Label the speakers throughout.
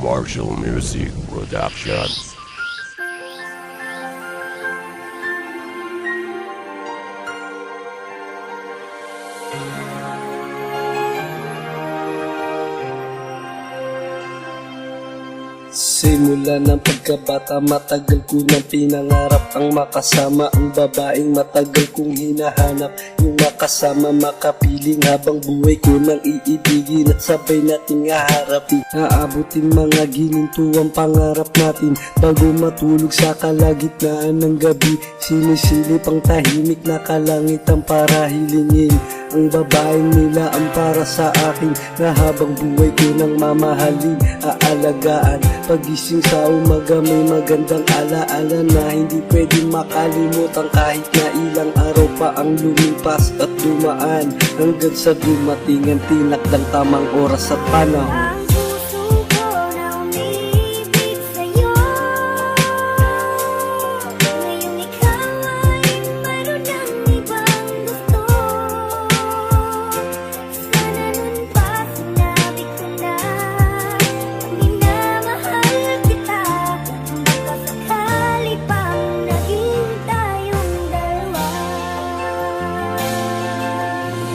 Speaker 1: Marshall Music Productions.
Speaker 2: Simula ng pagkabata, matagal ko nang pinangarap ang makasama ang babaeng matagal kong hinahanap. Yung makasama, makapiling habang buhay ko nang iibigin at sabay nating haharapin. Aabutin mga ginintuang pangarap natin bago matulog sa kalagitnaan ng gabi. Sinisilip ang tahimik na kalangitan para hilingin ang babaeng nila ang para sa akin, na habang buhay ko nang mamahalin, aalagaan. Pagising sa umaga may magandang alaala na hindi pwedeng makalimutan kahit na ilang araw pa ang lumipas at dumaan, hanggang sa dumating ang tinakdang tamang oras at panahon.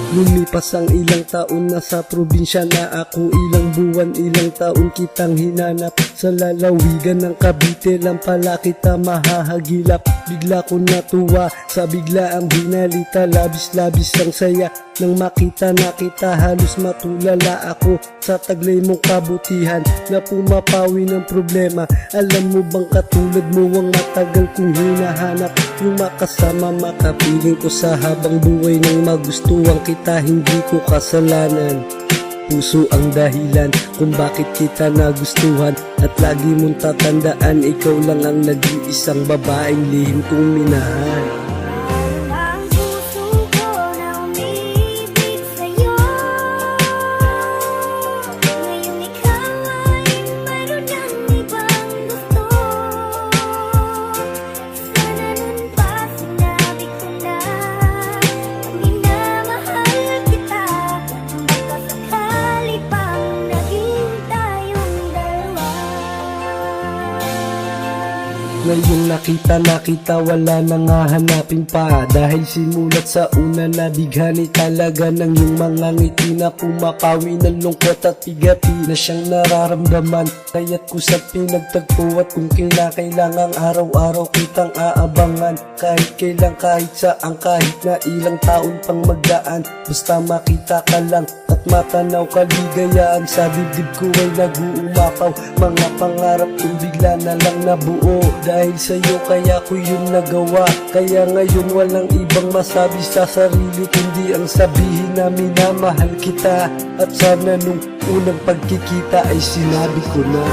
Speaker 2: Lumipas ang ilang taon, nasa probinsya na ako. Ilang buwan, ilang taon kitang hinanap. Sa lalawigan ng Cavite lang pala kita mahahagilap. Bigla ko natuwa sa biglaang binalita. Labis-labis ang saya nang makita na kita. Halos matulala ako sa taglay mong kabutihan na pumapawi ng problema. Alam mo bang katulad mo ang matagal kong hinahanap, yung makasama makapiling ko sa habang buhay nang magustuhan kita. Hindi ko kasalanan, puso ang dahilan kung bakit kita nagustuhan. At lagi mong tatandaan, ikaw lang ang nag-iisang babaeng lihim kong minahal. Ngayong nakita, wala nang hahanapin pa. Dahil simulat sa una na bighani talaga ng iyong mga ngiti na pumapawi ng lungkot at bigati na siyang nararamdaman. Kaya't kusat pinagtagpo at kung kailangang araw-araw kitang aabangan. Kahit kailan, kahit saan, kahit na ilang taon pang magdaan, basta makita ka lang at matanaw, kaligayaan sa dibdib ko ay nag-uumapaw. Mga pangarap kong bigla na lang nabuo dahil sa'yo, kaya ko yun nagawa. Kaya ngayon walang ibang masabi sa sarili kundi ang sabihin na minamahal kita. At sana nung unang pagkikita ay sinabi ko na